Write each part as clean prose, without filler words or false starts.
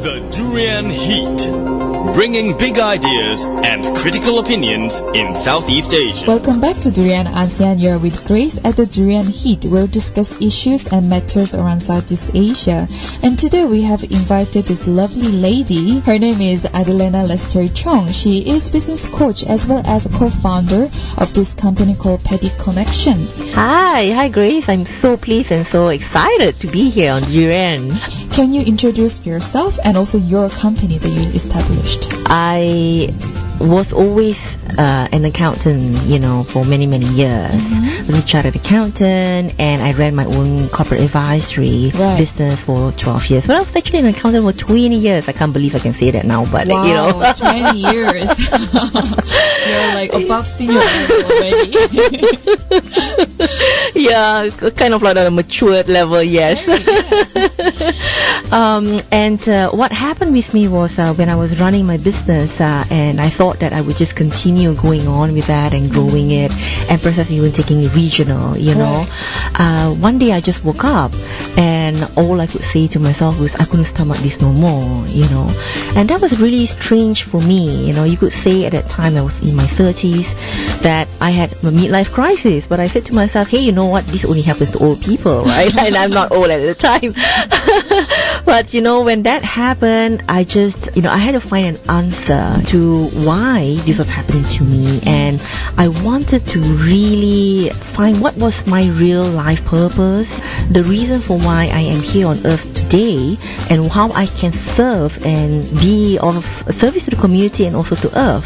The Durian Heat, bringing big ideas and critical opinions in Southeast Asia. Welcome back to Durian ASEAN. You're with Grace at the Durian Heat. We'll discuss issues and matters around Southeast Asia. And today we have invited this lovely lady. Her name is Adelena Lestari Chong. She is business coach as well as a co-founder of this company called Paddee Connexions. Hi Grace. I'm so pleased and so excited to be here on Durian. Can you introduce yourself and also your company that you established? I was always an accountant, for many years. I was a chartered accountant, and I ran my own corporate advisory business for 12 years. Well, I was actually an accountant for 20 years. I can't believe I can say that now, but wow, 20 years. You're like above senior level already. Yeah, kind of like at a matured level, yes. And what happened with me was when I was running my business, and I thought that I would just continue going on with that and growing it, and perhaps even taking it regional, One day I just woke up, and all I could say to myself was, I couldn't stomach this no more, And that was really strange for me, You could say at that time I was in my 30s that I had a midlife crisis, but I said to myself, hey, you know what? This only happens to old people, right? And I'm not old at the time. But, when that happened, I just, I had to find an answer to why this was happening to me. And I wanted to really find what was my real life purpose, the reason for why I am here on earth today, and how I can serve and be of service to the community and also to earth.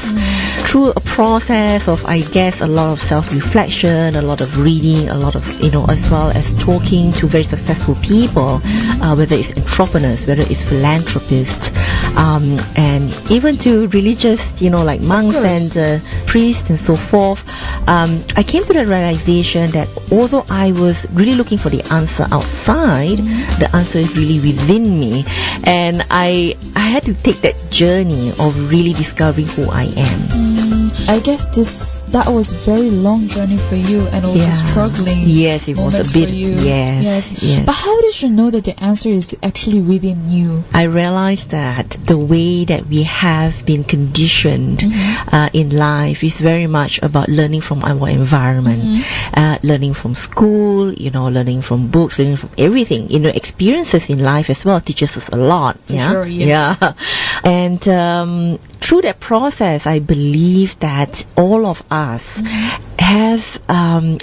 Through a process of, I guess, a lot of self-reflection, a lot of reading, a lot of, as well as talking to very successful people, whether it's entrepreneurs, whether it's philanthropists, and even to religious, like monks and priests and so forth. I came to the realization that although I was really looking for the answer outside, the answer is really within me. And I had to take that journey of really discovering who I am. I guess that was a very long journey for you, and also struggling. Yes, it was a bit. For you. Yes. But how did you know that the answer is actually within you? I realized that the way that we have been conditioned in life is very much about learning from our environment, learning from school, learning from books, learning from everything. Experiences in life as well teaches us a lot. Sure, yes. Yeah. And through that process, I believe that all of us have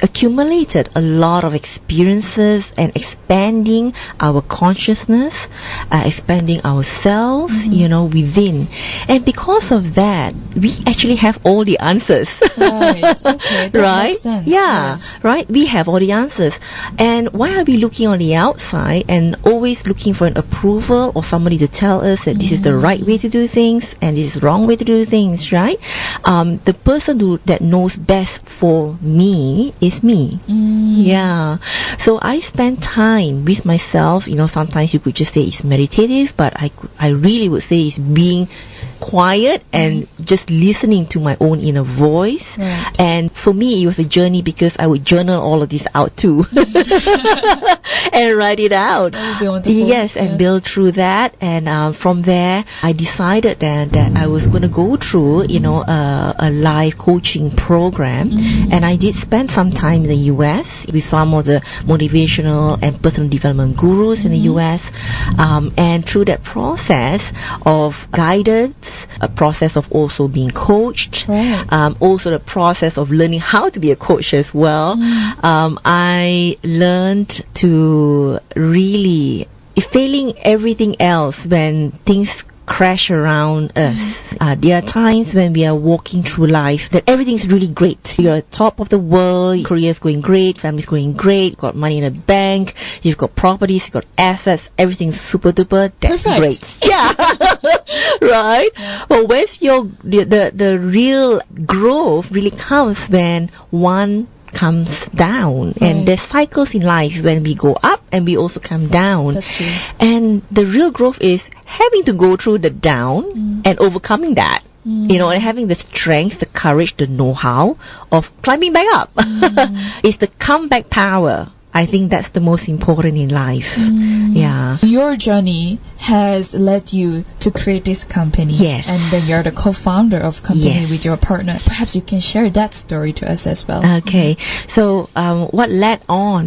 accumulated a lot of experiences and expanding our consciousness, expanding ourselves, within. And because of that, we actually have all the answers. Right. Okay. That right? Makes sense. Yeah. Yes. Right? We have all the answers. And why are we looking on the outside and always looking for an approval or somebody to tell us that this is the right way to do things and this is the wrong way to do things, right? The person that knows best for me is me. Yeah. So I spend time with myself. Sometimes you could just say it's meditative, but I really would say it's being quiet and just listening to my own inner voice. Right. And for me, it was a journey because I would journal all of this out too and write it out. That would be wonderful. Yes, and build through that. And from there, I decided that I was going to go through, a live coaching program. And I did spend some time in the US with some of the motivational and personal development gurus in the US. And through that process of guidance, a process of also being coached, also the process of learning how to be a coach as well, I learned to really, failing everything else when things crash around us. There are times when we are walking through life that everything's really great. You're at top of the world, career's going great, family's going great, you've got money in the bank, you've got properties, you've got assets, everything's super duper, that's perfect. Great. Yeah. Right? Yeah. But where's the real growth really comes when one comes down. And there's cycles in life when we go up and we also come down. That's true. And the real growth is having to go through the down and overcoming that. And having the strength, the courage, the know-how of climbing back up. It's the comeback power I think that's the most important in life. Yeah. Your journey has led you to create this company. Yes. And then you're the co-founder of company Yes. with your partner. Perhaps you can share that story to us as well. Okay, so what led on,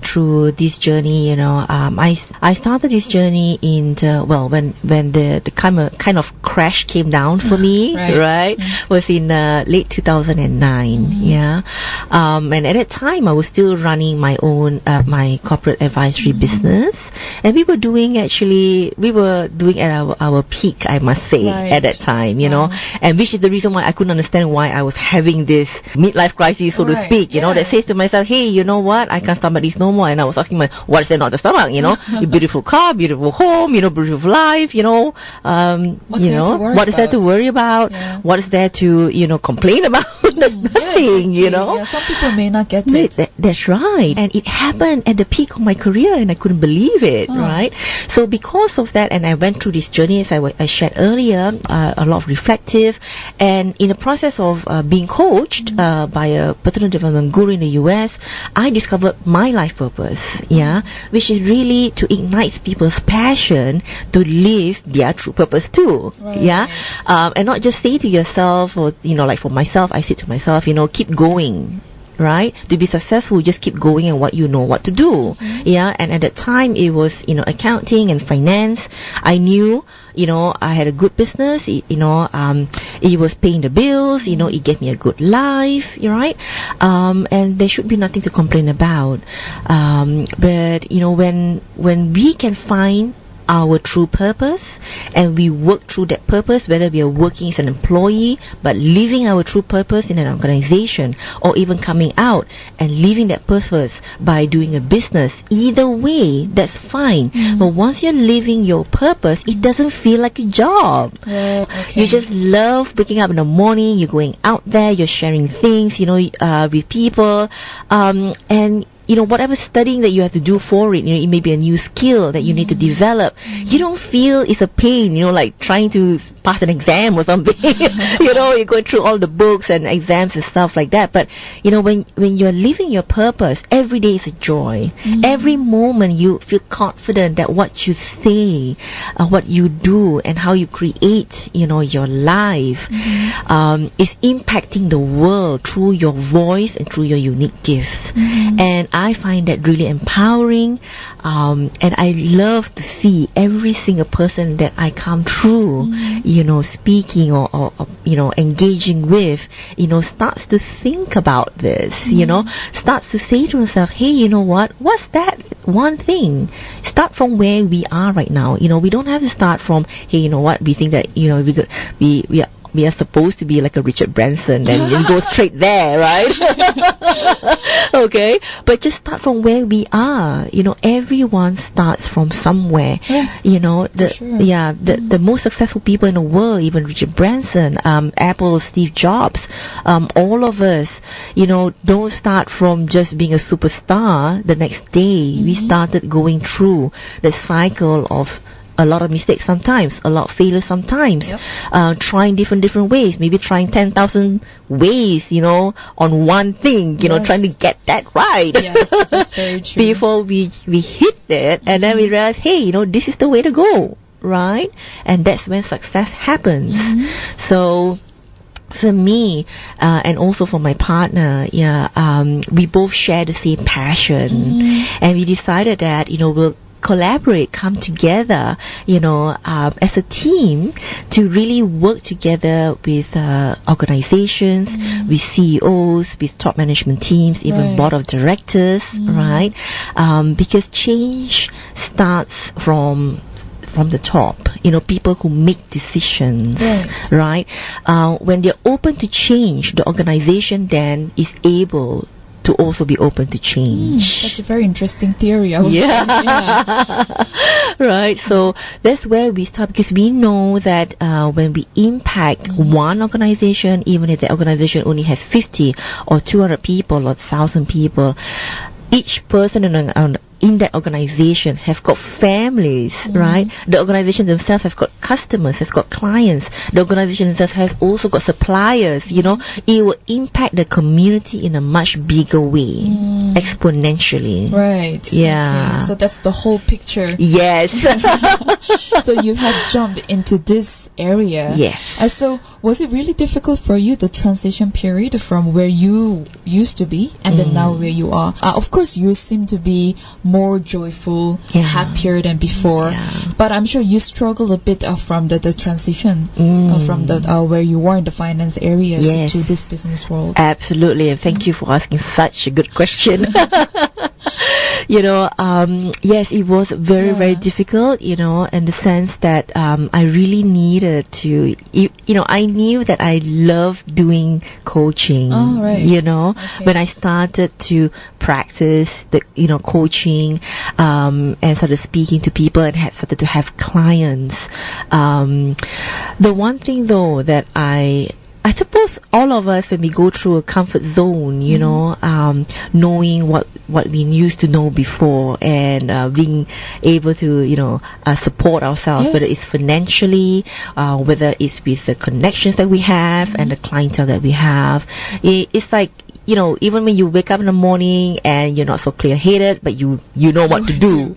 through this journey, I started this journey in when the kind of crash came down for me, Right. was in late 2009, yeah, and at that time I was still running my own my corporate advisory business, and we were doing at our peak, I must say, at that time, and which is the reason why I couldn't understand why I was having this midlife crisis, so to speak, that says to myself, hey, you know what, I can't stomach this no more. And I was asking what is there not to stomach, your beautiful car, beautiful home, beautiful life, what is there to worry about? Yeah. What is there to, complain about? There's nothing, Yeah, some people may not get it. That's right. And it happened at the peak of my career, and I couldn't believe it, right? So because of that, and I went through this journey, as I shared earlier, a lot of reflective, and in the process of being coached by a personal development guru in the US, I discovered my life purpose, which is really to ignite people's passion to live their true purpose too, and not just say to yourself, or like for myself, I say to myself, keep going. Right? To be successful, just keep going and what you know what to do. Yeah. And at that time, it was, accounting and finance. I knew, I had a good business. It was paying the bills. It gave me a good life. Right? And there should be nothing to complain about. But when we can find our true purpose, and we work through that purpose, whether we are working as an employee but living our true purpose in an organization, or even coming out and living that purpose by doing a business, either way, that's fine. But once you're living your purpose, it doesn't feel like a job. You just love waking up in the morning, you're going out there, you're sharing things, with people, and whatever studying that you have to do for it, it may be a new skill that you need to develop. You don't feel it's a pain, like trying to pass an exam or something. You're going through all the books and exams and stuff like that. But, when you're living your purpose, every day is a joy. Every moment you feel confident that what you say, what you do, and how you create, your life, is impacting the world through your voice and through your unique gifts. And I find that really empowering, and I love to see every single person that I come through, speaking or engaging with, starts to think about this, starts to say to himself, hey, what's that one thing? Start from where we are right now. We don't have to start from, hey, we think that, we are supposed to be like a Richard Branson and you go straight there, right? Okay, but just start from where we are. Everyone starts from somewhere. The most successful people in the world, even Richard Branson, Apple, Steve Jobs, all of us, don't start from just being a superstar the next day. We started going through the cycle of a lot of mistakes sometimes, a lot of failure sometimes, trying different ways, maybe trying 10,000 ways, on one thing, trying to get that right. Yes, that's very true. Before we hit it, and then we realize, hey, this is the way to go, right? And that's when success happens. So, for me, and also for my partner, we both share the same passion, and we decided that, we'll collaborate, come together, as a team to really work together with organizations, with CEOs, with top management teams, even board of directors, right? Because change starts from the top, people who make decisions, right? When they're open to change, the organization then is able to also be open to change. That's a very interesting theory. Right. So that's where we start, because we know that when we impact one organization, even if the organization only has 50 or 200 people or 1,000 people, each person in that organization have got families, right? The organization themselves have got customers, have got clients. The organization themselves has also got suppliers, you know. It will impact the community in a much bigger way, exponentially. Right. Yeah. Okay. So that's the whole picture. Yes. So you have jumped into this area. Yes. So was it really difficult for you, the transition period from where you used to be and then now where you are? Of course, you seem to be more joyful, happier than before. Yeah. But I'm sure you struggle a bit from the transition from the where you were in the finance area to this business world. Absolutely, and thank you for asking such a good question. You know, yes, it was very, very difficult, you know, in the sense that I really needed to, you know, I knew that I loved doing coaching, you know, when I started to practice the, you know, coaching and started speaking to people and had started to have clients. The one thing though that I suppose all of us, when we go through a comfort zone, you know, knowing what we used to know before and being able to, you know, support ourselves, whether it's financially, whether it's with the connections that we have and the clientele that we have. It's like, you know, even when you wake up in the morning and you're not so clear-headed, but you know what to do.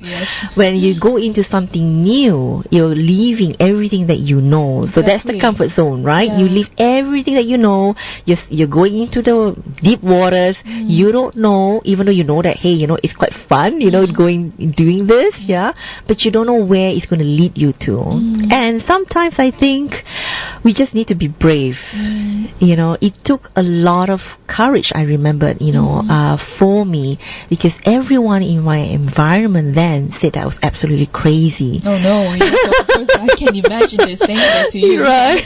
When you go into something new, you're leaving everything that you know. So that's the comfort zone, right? You leave everything that you know. You're going into the deep waters. You don't know, even though you know that, hey, you know, it's quite fun, you know, doing this, but you don't know where it's going to lead you to. And sometimes I think we just need to be brave. You know, it took a lot of courage, I remember, you know, for me, because everyone in my environment then said I was absolutely crazy. Oh no, yes, of course, I can imagine they're saying that to you. Right.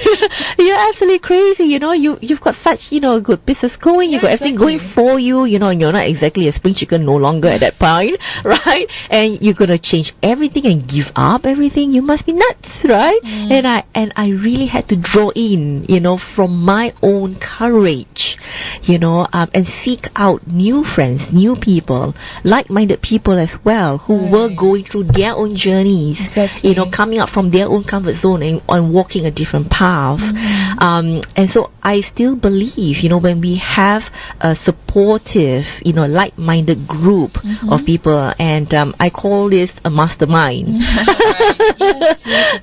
You're absolutely crazy, you know, you've got such, you know, good business going, you've got everything going for you, you know, and you're not exactly a spring chicken no longer at that point, right? And you're going to change everything and give up everything. You must be nuts, right? And I really had to draw in, you know, from my own courage, you know, and seek out new friends, new people, like-minded people as well, who were going through their own journeys, you know, coming out from their own comfort zone and walking a different path. And so I still believe, you know, when we have a supportive, you know, like-minded group of people, and I call this a mastermind,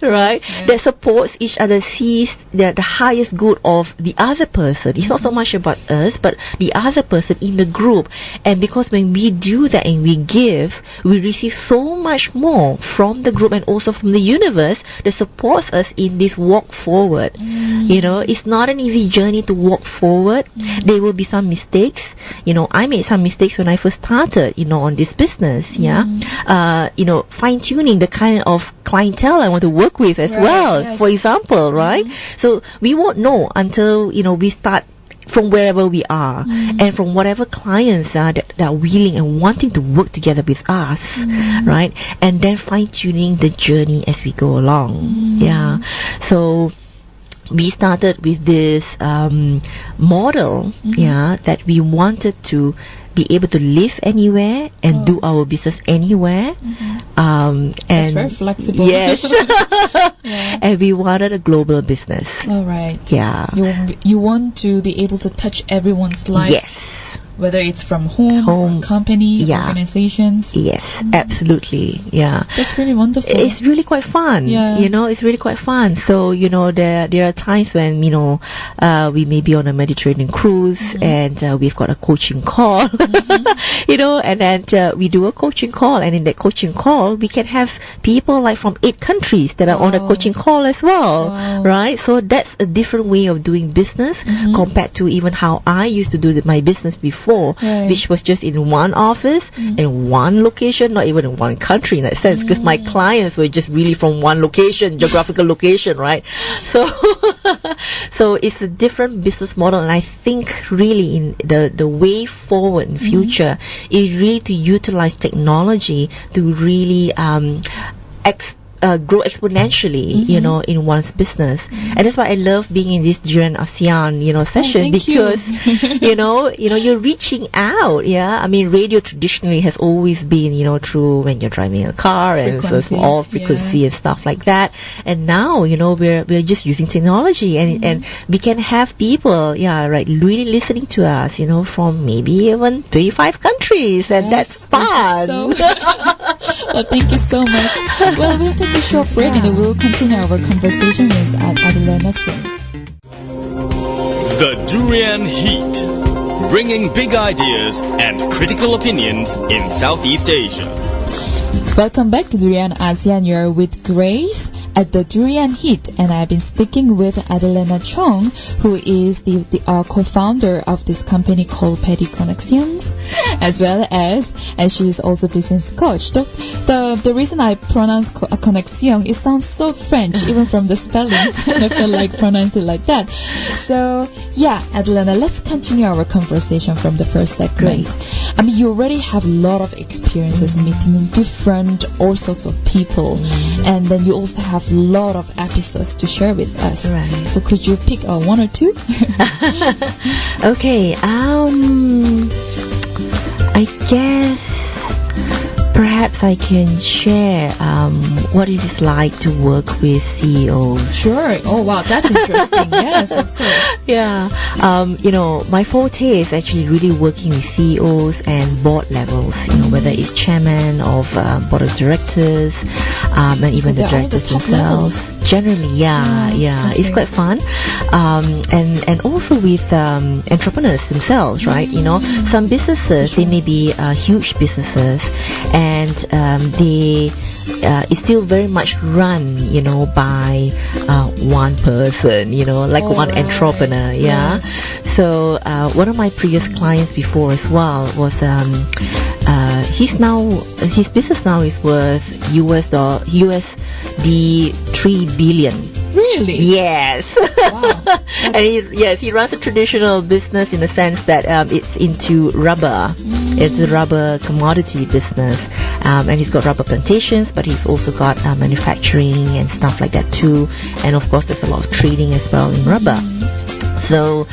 right? That supports each other, sees the highest good of the other person. It's not so much about us, but the other person in the group. And because when we do that and we give, we receive so much more from the group and also from the universe that supports us in this walk forward. You know, it's not an easy journey to walk forward. There will be some mistakes. You know, I made some mistakes when I first started, you know, on this business. You know, fine-tuning the kind of clientele I want to work with as well, for example, right? So we won't know until, you know, we start from wherever we are and from whatever clients are that are willing and wanting to work together with us, right? And then fine-tuning the journey as we go along. So we started with this model, that we wanted to be able to live anywhere and do our business anywhere. And it's very flexible. Yes. And we wanted a global business. All right. Yeah. You want to be able to touch everyone's lives. Yes. Whether it's from home, company, organizations. Yes, absolutely. Yeah. That's really wonderful. It's really quite fun. You know, it's really quite fun. So, you know, there are times when, you know, we may be on a Mediterranean cruise and we've got a coaching call, you know, and then we do a coaching call, and in that coaching call, we can have people like from 8 countries that are on a coaching call as well, right? So that's a different way of doing business compared to even how I used to do my business before. Which was just in one office, in one location, not even in one country in that sense, because my clients were just really from one location, geographical location, right? So it's a different business model, and I think really in the way forward in future is really to utilize technology to really grow exponentially, you know, in one's business. And that's why I love being in this Durian ASEAN, session, because, you know, you're reaching out. Yeah. I mean, radio traditionally has always been, through when you're driving a car and so small frequency and stuff like that. And now, we're just using technology and we can have people, really listening to us, from maybe even 35 countries. And that's fun. Well, thank you so much. Well, we'll take a short break and then we'll continue our conversation with Adelena soon. The Durian Heat, bringing big ideas and critical opinions in Southeast Asia. Welcome back to Durian ASEAN. You're with Grace at the Durian Heat, and I've been speaking with Adelena Chong, who is the co-founder of this company called Paddee Connexions, as well as she is also business coach. The reason I pronounce Connexion, it sounds so French, even from the spellings, and I feel like pronouncing it like that. So, Adelena, let's continue our conversation from the first segment. Great. I mean, you already have a lot of experiences meeting all sorts of people, and then you also have a lot of episodes to share with us. Right. So could you pick one or two? Okay. I guess perhaps I can share what it is like to work with CEOs. Sure. Oh, wow, that's interesting. Yes, of course. Yeah. My forte is actually really working with CEOs and board levels, whether it's chairman of board of directors, and even the directors themselves. Generally, okay. It's quite fun. And also with entrepreneurs themselves, right? Some businesses, they may be huge businesses, and they it's still very much run, by one person, like one entrepreneur. Yeah. Yes. So one of my previous clients before as well was his business now is worth USD 3 billion. Really? Yes. Wow. And he runs a traditional business in the sense that it's into rubber. It's a rubber commodity business. And he's got rubber plantations, but he's also got manufacturing and stuff like that too. And of course, there's a lot of trading as well in rubber. So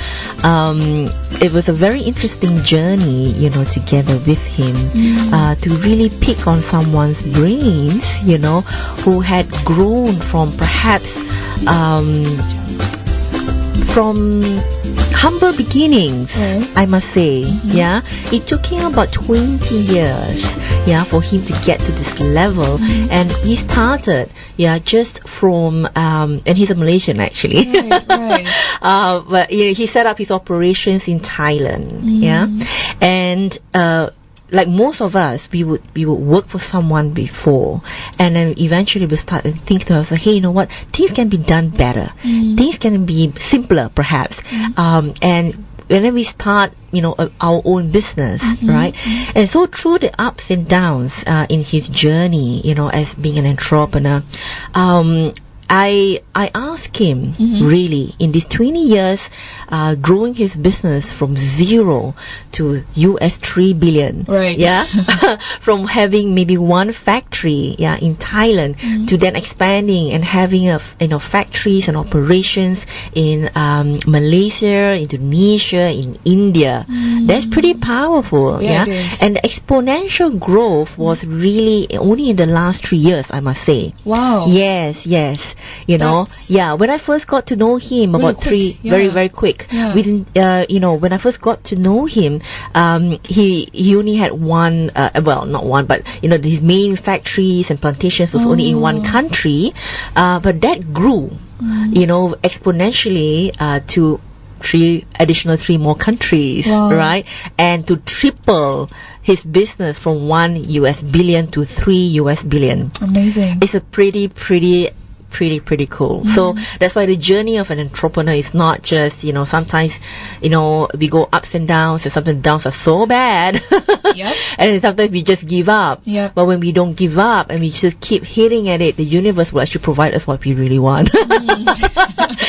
it was a very interesting journey, together with him, to really pick on someone's brains, who had grown from perhaps from humble beginnings, I must say. Yeah, it took him about 20 years, for him to get to this level, and he started, just from and he's a Malaysian actually. Right. But he set up his operations in Thailand. And like most of us, we would work for someone before, and then eventually we start to think to ourselves, hey, you know what? Things can be done better. Things can be simpler, perhaps. And then we start, our own business, right? And so through the ups and downs in his journey, as being an entrepreneur, I asked him, really, in these 20 years, growing his business from 0 to US$3 billion. Right. Yeah. From having maybe one factory, in Thailand, to then expanding and having factories and operations in Malaysia, Indonesia, in India. That's pretty powerful. Yeah. It is. And the exponential growth was really only in the last 3 years, I must say. Wow. Yes. When I first got to know him, really about quick. very, very quick. Yeah. Within, when I first got to know him, he only had one, not one, but, his main factories and plantations was only in one country. But that grew, exponentially, to 3 more countries, right? And to triple his business from $1 billion to $3 billion. Amazing. It's a pretty cool. So that's why the journey of an entrepreneur is not just, sometimes, we go ups and downs, and sometimes downs are so bad. Yep. And sometimes we just give up. Yep. But when we don't give up and we just keep hitting at it, the universe will actually provide us what we really want.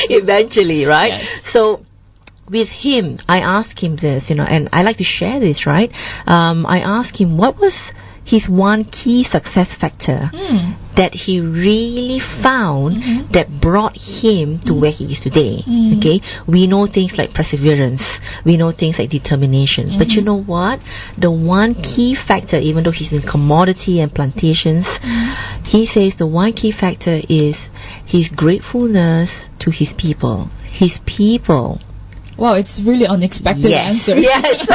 Eventually, right? Yes. So with him, I asked him this, and I like to share this, right? I asked him what was his one key success factor that he really found that brought him to where he is today. Okay, we know things like perseverance, we know things like determination, but you know what? The one key factor, even though he's in commodity and plantations, he says the one key factor is his gratefulness to his people. His people. Wow, it's really unexpected answer. Yes.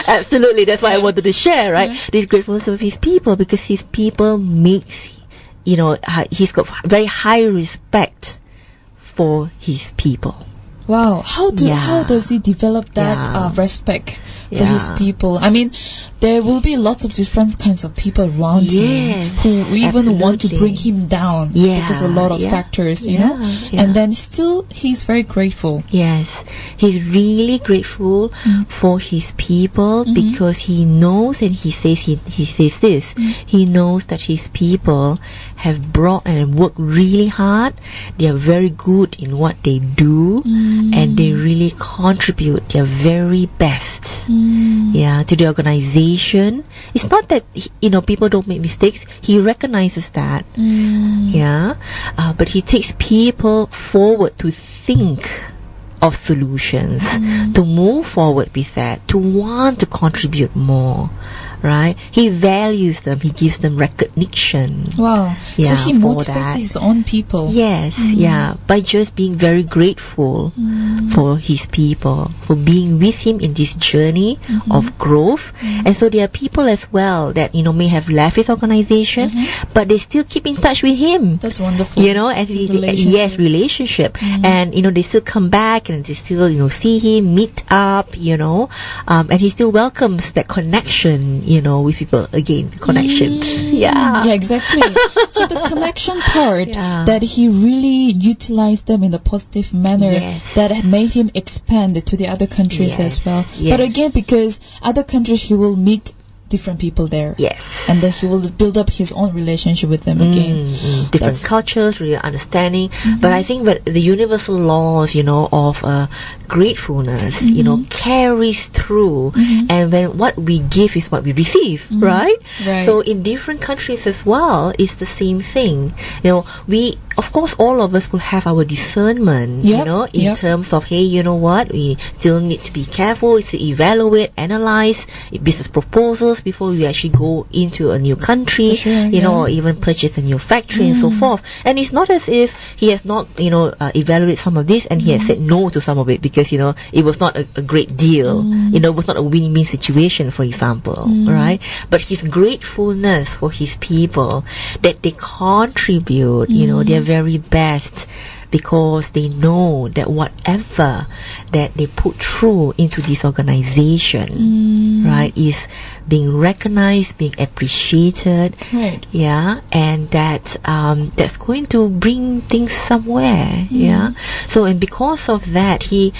Absolutely. That's why I wanted to share, right? This gratefulness of his people, because his people makes, he's got very high respect for his people. Wow, how does he develop that respect for his people? I mean, there will be lots of different kinds of people around him who even want to bring him down because of a lot of factors, you know. And then still, he's very grateful. Yes, he's really grateful for his people because he knows, and he says this. He knows that his people have brought and worked really hard. They are very good in what they do, and they really contribute their very best to the organization. It's not that people don't make mistakes. He recognizes that, but he takes people forward to think of solutions, to move forward with that, to want to contribute more. Right? He values them. He gives them recognition. Wow. So he motivates his own people. Yes. By just being very grateful for his people, for being with him in this journey of growth. And so there are people as well that, may have left his organization, but they still keep in touch with him. That's wonderful. And relationship. And, they still come back and they still, see him, meet up, and he still welcomes that connection, with people. Again, connections. Yeah, exactly. So the connection part, that he really utilized them in a positive manner, that made him expand to the other countries as well. But again, because other countries, he will meet different people there. And then he will build up his own relationship with them again. Different cultures, really understanding. But I think that the universal laws, of gratefulness, carries through. And when what we give is what we receive, right? So in different countries as well, it's the same thing. We, of course, all of us will have our discernment, in terms of, hey, you know what? We still need to be careful to evaluate, analyze business proposals before we actually go into a new country, or even purchase a new factory and so forth. And it's not as if he has not, evaluated some of this and he has said no to some of it because, it was not a great deal. It was not a win-win situation, for example, right? But his gratefulness for his people, that they contribute, their very best, because they know that whatever that they put through into this organization, right, is being recognized, being appreciated, and that that's going to bring things somewhere, So, and because of that, he's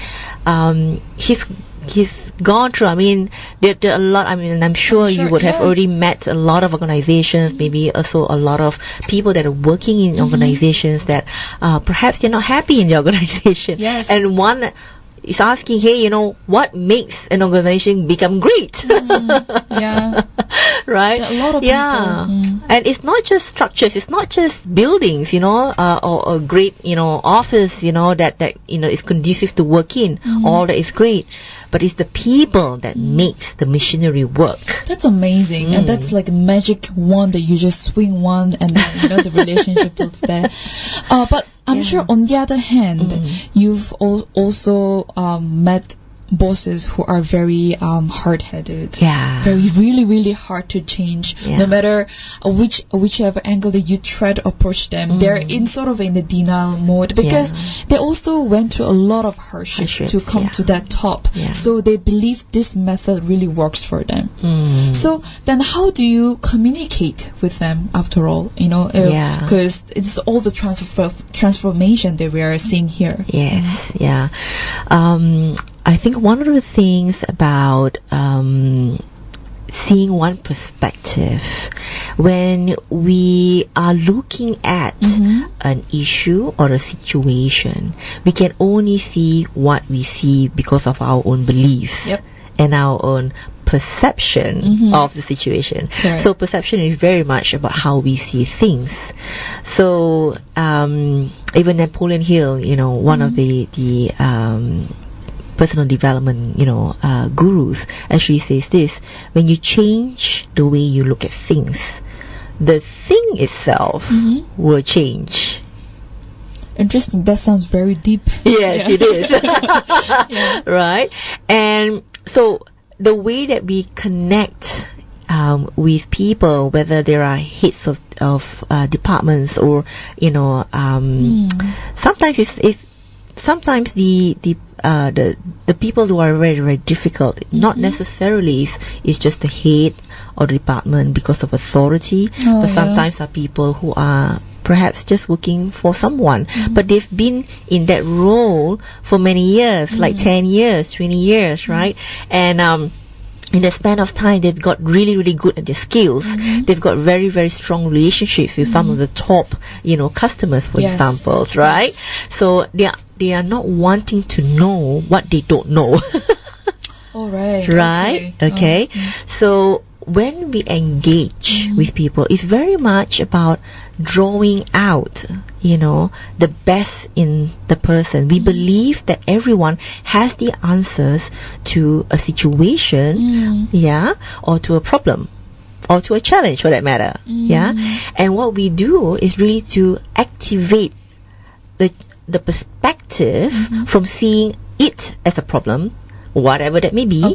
gone through, I mean, there are a lot, and I'm sure you would have already met a lot of organizations, maybe also a lot of people that are working in organizations that perhaps they're not happy in the organization. And one is asking, hey, what makes an organization become great? Right? A lot of people. And it's not just structures, it's not just buildings, or a great, office, that is conducive to work in. All that is great. But it's the people that makes the machinery work. That's amazing. And that's like a magic wand that you just swing one and then, the relationship builds there. But I'm sure on the other hand, you've also met bosses who are very hard-headed, very really, really hard to change. No matter whichever angle that you try to approach them, they're in sort of in the denial mode because they also went through a lot of hardships to come to that top. So they believe this method really works for them. So then how do you communicate with them after all? Because it's all the transformation that we are seeing here. I think one of the things about seeing one perspective, when we are looking at an issue or a situation, we can only see what we see because of our own beliefs and our own perception of the situation. Correct. So perception is very much about how we see things. So even Napoleon Hill, one of the personal development, gurus, actually says this: when you change the way you look at things, the thing itself will change. Interesting. That sounds very deep. Yes, it is. Right? And so the way that we connect with people, whether there are heads of departments or, sometimes sometimes the people who are very, very difficult, not necessarily is just the head or the department because of authority, but sometimes are people who are perhaps just working for someone, but they've been in that role for many years, like 10 years, 20 years, right? And in the span of time, they've got really, really good at their skills. They've got very, very strong relationships with some of the top, customers, for example, right? Yes. So they are not wanting to know what they don't know. All right. Right? Okay. So when we engage with people, it's very much about drawing out, the best in the person. We believe that everyone has the answers to a situation, or to a problem, or to a challenge for that matter, And what we do is really to activate the perspective from seeing it as a problem, whatever that may be,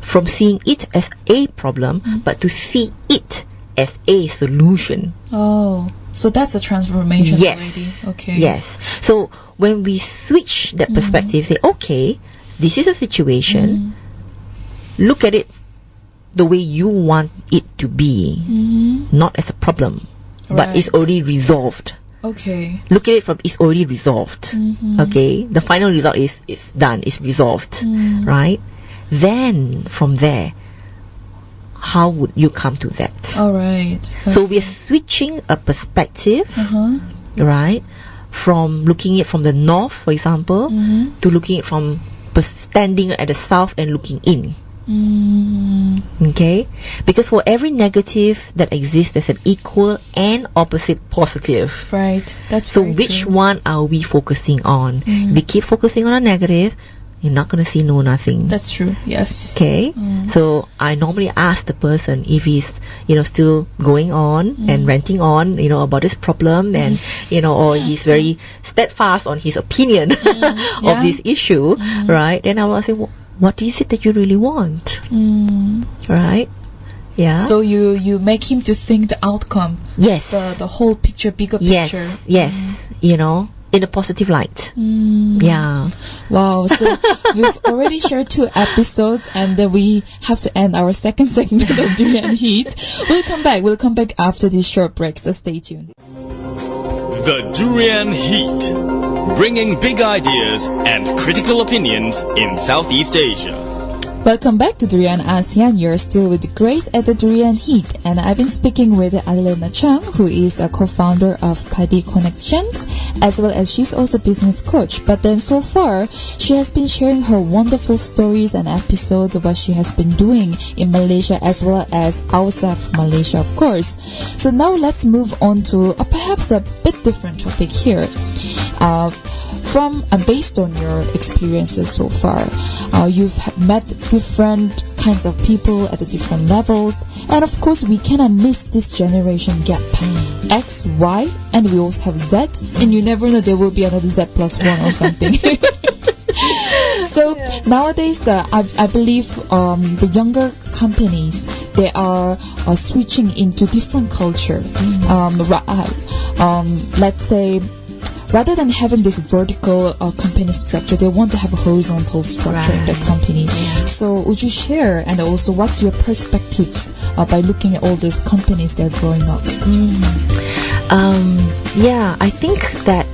from seeing it as a problem, but to see it as a solution. Oh, so that's a transformation already. Okay. Yes. So when we switch that perspective, say, okay, this is a situation, look at it the way you want it to be, not as a problem, but it's already resolved. Okay. Look at it from it's already resolved. Okay. The final result is done, it's resolved, right? Then from there, how would you come to that? All right. Okay. So we are switching a perspective, right, from looking at it from the north, for example, to looking at it from standing at the south and looking in. Okay? Because for every negative that exists, there's an equal and opposite positive. Right. That's so very which true. one are we focusing on? If we keep focusing on a negative, you're not going to see nothing. That's true. Yes. Okay. So I normally ask the person if he's, still going on and ranting on, about this problem and, or he's very steadfast on his opinion of this issue, right? Then I will say, what is it that you really want? Right? Yeah. So you make him to think the outcome. Yes. The whole picture, bigger picture. Yes. In a positive light. Yeah. Wow. So we've already shared 2 episodes, and then we have to end our second segment of Durian Heat. We'll come back after this short break, so stay tuned. The Durian Heat, bringing big ideas and critical opinions in Southeast Asia. Welcome back to Durian ASEAN. You're still with Grace at the Durian Heat, and I've been speaking with Adelena Chong, who is a co-founder of Paddee Connexions, as well as she's also business coach. But then so far, she has been sharing her wonderful stories and episodes of what she has been doing in Malaysia as well as outside of Malaysia, of course. So now let's move on to perhaps a bit different topic here. Based on your experiences so far, you've met different kinds of people at the different levels, and of course we cannot miss this generation gap. X, Y, and we also have Z, and you never know, there will be another Z plus 1 or something. So nowadays, I believe the younger companies, they are switching into different culture. Let's say, rather than having this vertical company structure, they want to have a horizontal structure in the company. So would you share, and also what's your perspectives by looking at all these companies that are growing up? I think that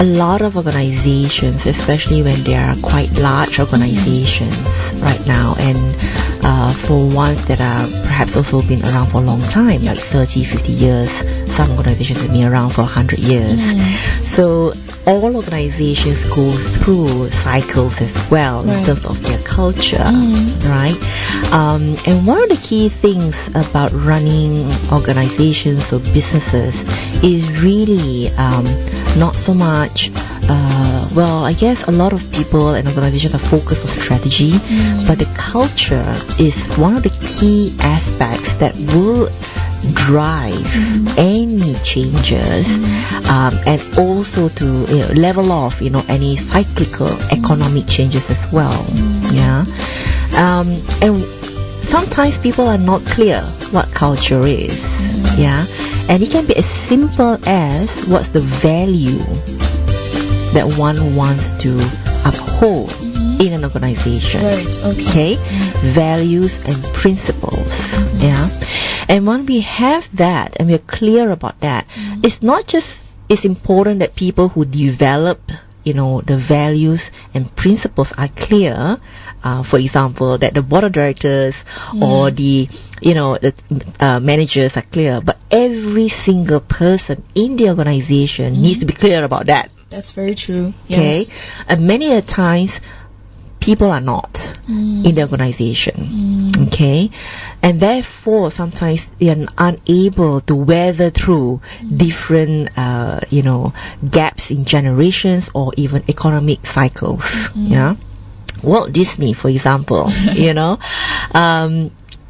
a lot of organizations, especially when they are quite large organizations right now, and for ones that are perhaps also been around for a long time, like 30, 50 years, some organizations have been around for 100 years. So all organizations go through cycles as well in terms of their culture, right? And one of the key things about running organizations or businesses is really not so much well, I guess a lot of people and organizations are focused on strategy, but the culture is one of the key aspects that will drive any changes, and also to level off any cyclical economic changes as well. And sometimes people are not clear what culture is, and it can be as simple as what's the value that one wants to uphold in an organization. Okay. Values and principles. And when we have that and we're clear about that, it's not just it's important that people who develop the values and principles are clear. For example, that the board of directors or the managers are clear, but every single person in the organization needs to be clear about that. That's very true. Yes. Okay, and many a times people are not in the organization. Okay, and therefore sometimes they are unable to weather through different gaps in generations or even economic cycles. Walt Disney, for example,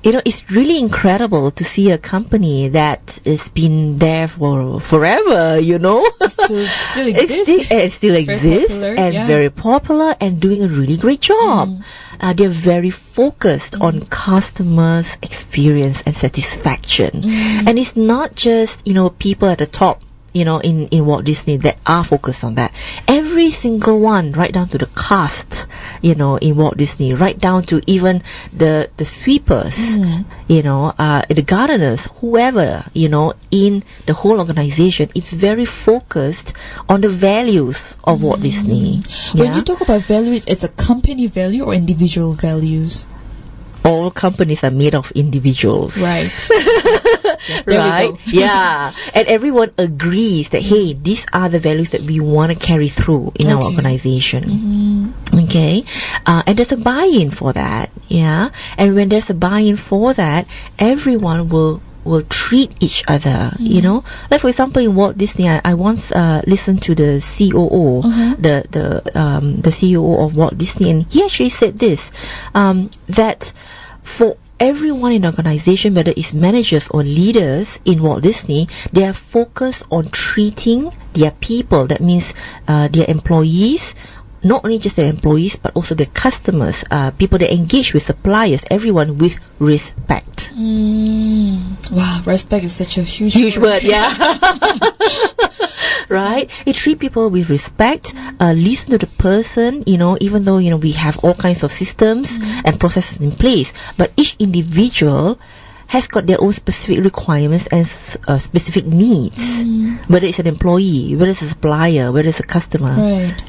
it's really incredible to see a company that has been there for forever, Still exists. It still exists and very popular and doing a really great job. They're very focused on customers' experience and satisfaction. And it's not just, people at the top, in Walt Disney that are focused on that. Every single one, right down to the cast, in Walt Disney, right down to even the sweepers, the gardeners, whoever, in the whole organization, it's very focused on the values of Walt Disney. When you talk about values, it's a company value or individual values? All companies are made of individuals. Right. Right? Yeah. And everyone agrees that, hey, these are the values that we want to carry through in our organization. Okay. And there's a buy-in for that. Yeah. And when there's a buy-in for that, everyone will treat each other, Like, for example, in Walt Disney, I once listened to the COO, the CEO of Walt Disney, and he actually said this, that for everyone in the organization, whether it's managers or leaders in Walt Disney, they are focused on treating their people. That means their employees, not only just their employees, but also their customers, people that engage with suppliers, everyone with respect. Wow, respect is such a huge word. Right? You treat people with respect, listen to the person, even though, we have all kinds of systems and processes in place, but each individual has got their own specific requirements and specific needs, whether it's an employee, whether it's a supplier, whether it's a customer,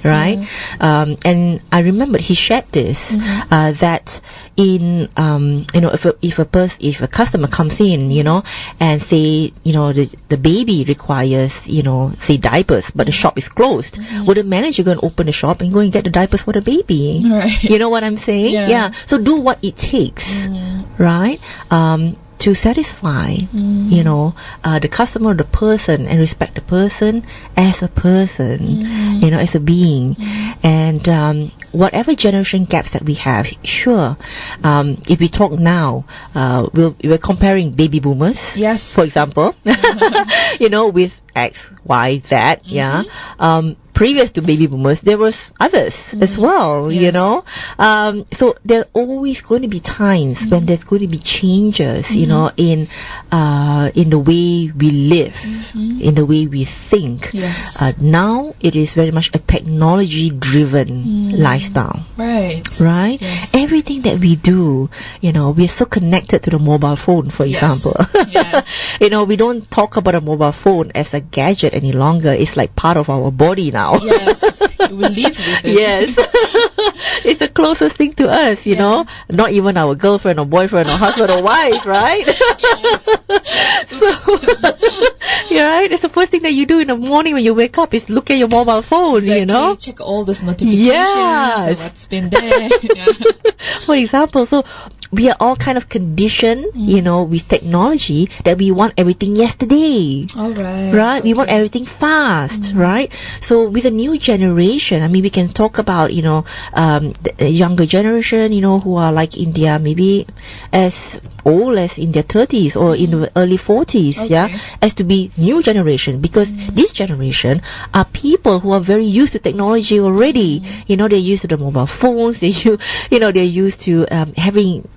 right? And I remember he shared this, that in if a customer comes in, and say, the baby requires, say diapers, but the shop is closed, would the manager go and open the shop and go and get the diapers for the baby? Right. You know what I'm saying? Yeah. So do what it takes, right? To satisfy, the customer, the person, and respect the person as a person, as a being. And whatever generation gaps that we have, sure, if we talk now, we're comparing baby boomers, for example, with X, Y, Z, previous to baby boomers, there was others as well, so there are always going to be times when there's going to be changes, in the way we live, in the way we think. Now it is very much a technology-driven lifestyle. Right? Yes. Everything that we do, we are so connected to the mobile phone, for example. We don't talk about a mobile phone as a gadget any longer. It's like part of our body now. now. Yes, you will live with it. Yes. It's the closest thing to us, you know. Not even our girlfriend or boyfriend or husband or wife, right? Yes. So, you're right. It's the first thing that you do in the morning when you wake up is look at your mobile phone, Exactly. you know. Check all those notifications. Yes. And what's been there. Yeah. For example, so we are all kind of conditioned, you know, with technology that we want everything yesterday. All right. Right? We want Okay. everything fast, right? So with a new generation, I mean, we can talk about, you know, the younger generation, you know, who are like in their maybe as old as in their 30s or in the early 40s, yeah, Okay. as to be new generation, because this generation are people who are very used to technology already. You know, they're used to the mobile phones, you know, they're used to having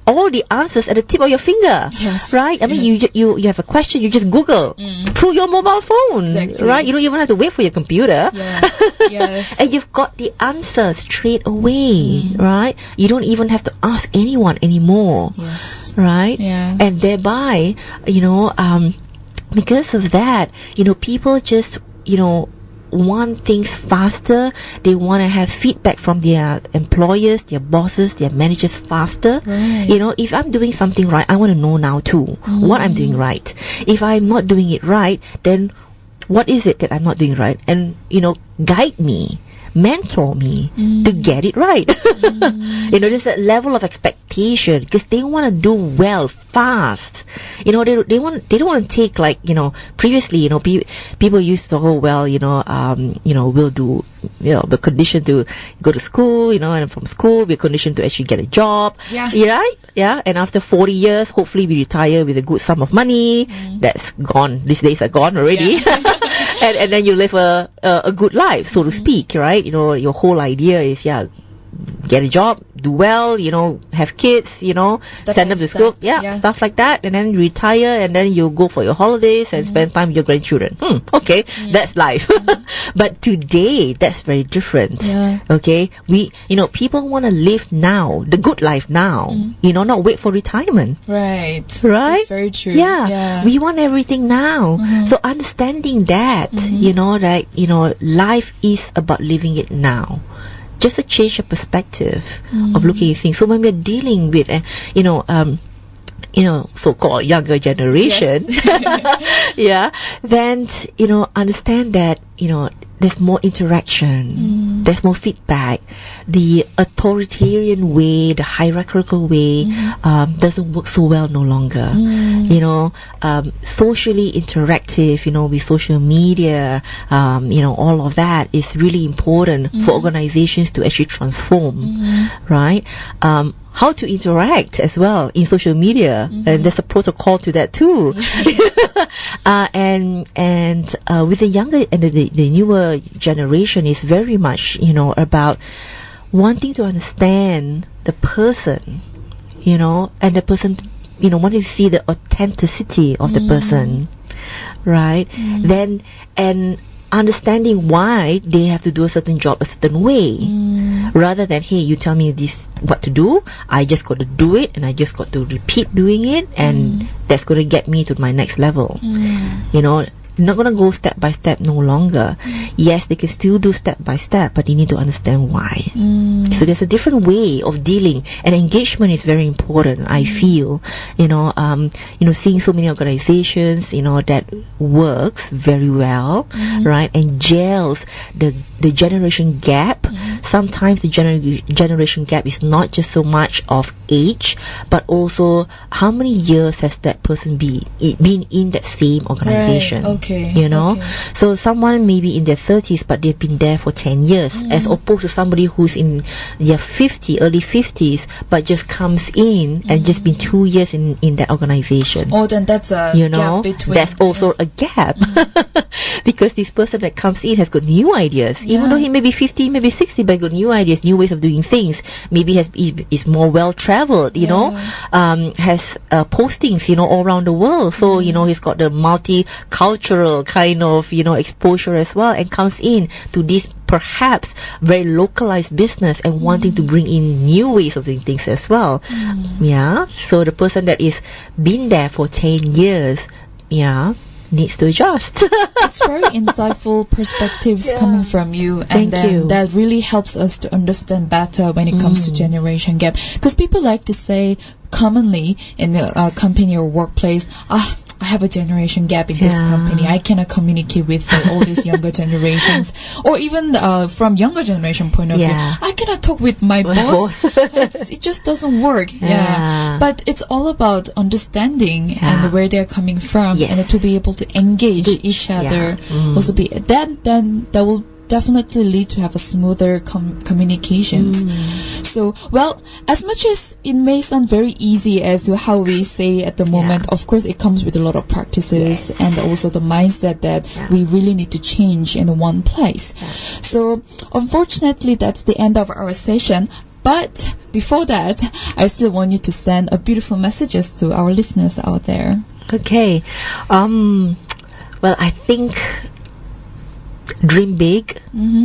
all the answers at the tip of your finger. Yes. Right? I mean, Yes. you have a question, you just Google through your mobile phone. Exactly. Right? You don't even have to wait for your computer. Yes. Yes. And you've got the answer straight away. Right? You don't even have to ask anyone anymore. Yes. Right? Yeah. And thereby, you know, because of that, you know, people just, you know, want things faster. They want to have feedback from their employers, their bosses, their managers faster. Right. You know, if I'm doing something right, I want to know now too what I'm doing right. If I'm not doing it right, then what is it that I'm not doing right? And, you know, guide me, mentor me to get it right. You know, there's a level of expectation because they want to do well fast. You know, they don't want to take, like, you know, previously, you know, people used to talk, oh, well, you know, we'll do, you know, we're conditioned to go to school, you know, and from school we're conditioned to actually get a job. Yeah. Right? Yeah. And after 40 years, hopefully we retire with a good sum of money. That's gone. These days are gone already. Yeah. and then you live a good life, so to speak, right? You know, your whole idea is, yeah, get a job, do well, you know, have kids, you know, Step send by them to step, school, yeah. stuff like that, and then retire, and then you go for your holidays and spend time with your grandchildren. Okay, that's life. But today, that's very different. Yeah. Okay, you know, people want to live now, the good life now, you know, not wait for retirement. Right. Right? That's very true. Yeah. We want everything now. So understanding that, you know, that, you know, life is about living it now. Just a change of perspective of looking at things. So when we're dealing with, you know, so-called younger generation, Yes. yeah, then, you know, understand that, you know, there's more interaction, there's more feedback. The authoritarian way, the hierarchical way, doesn't work so well no longer. You know, socially interactive, you know, with social media, you know, all of that is really important for organizations to actually transform, right? How to interact as well in social media, and there's a protocol to that too. And with the younger and the newer generation is very much, you know, about wanting to understand the person, you know, and the person, you know, wanting to see the authenticity of the person, right? Then, and understanding why they have to do a certain job a certain way, rather than, hey, you tell me this what to do, I just got to do it, and I just got to repeat doing it, and that's going to get me to my next level. You know, not going to go step by step no longer. Yes, they can still do step by step, but they need to understand why. So there's a different way of dealing, and engagement is very important, I feel. You know, seeing so many organizations, you know, that works very well, right, and gels the generation gap. Sometimes the generation gap is not just so much of age, but also how many years has that person been in that same organization. Right. Okay. You know, Okay. so someone may be in their 30s, but they've been there for 10 years, as opposed to somebody who's in their early 50s, but just comes in and just been 2 years in that organization. Oh, then that's a You know, gap between. that's also a gap. Because this person that comes in has got new ideas. Even though he may be 50, maybe 60, but got new ideas, new ways of doing things. Maybe is more well traveled, you know, has postings, you know, all around the world. So, you know, he's got the multicultural kind of, you know, exposure as well, and comes in to this perhaps very localized business and wanting to bring in new ways of doing things as well. Yeah. So the person that is been there for 10 years, yeah, needs to adjust. It's very insightful perspectives coming from you, and Thank then you. that really helps us to understand better when it comes to generation gap. Because people like to say commonly in the company or workplace, I have a generation gap in this company. I cannot communicate with all these younger generations. Or even from younger generation point of view, I cannot talk with my boss. It just doesn't work. But it's all about understanding and where they're coming from, and to be able to engage each other. Also be then that will definitely lead to have a smoother communications. So, well, as much as it may sound very easy as to how we say at the moment, of course it comes with a lot of practices and also the mindset that we really need to change in one place. So, unfortunately, that's the end of our session. But before that, I still want you to send a beautiful messages to our listeners out there. Okay. Well, I think dream big,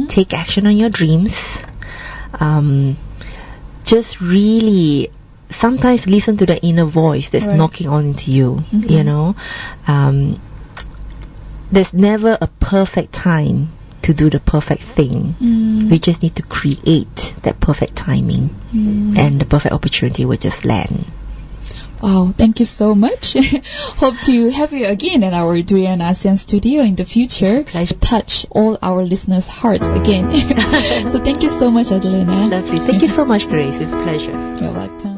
take action on your dreams. Just really sometimes listen to the inner voice that's knocking on to you, you know. There's never a perfect time to do the perfect thing. We just need to create that perfect timing, and the perfect opportunity will just land. Wow, thank you so much. Hope to have you again at our Durian ASEAN studio in the future. To touch all our listeners' hearts again. So thank you so much, Adelena. Lovely. Thank you so much, Grace. It's a pleasure. You're welcome.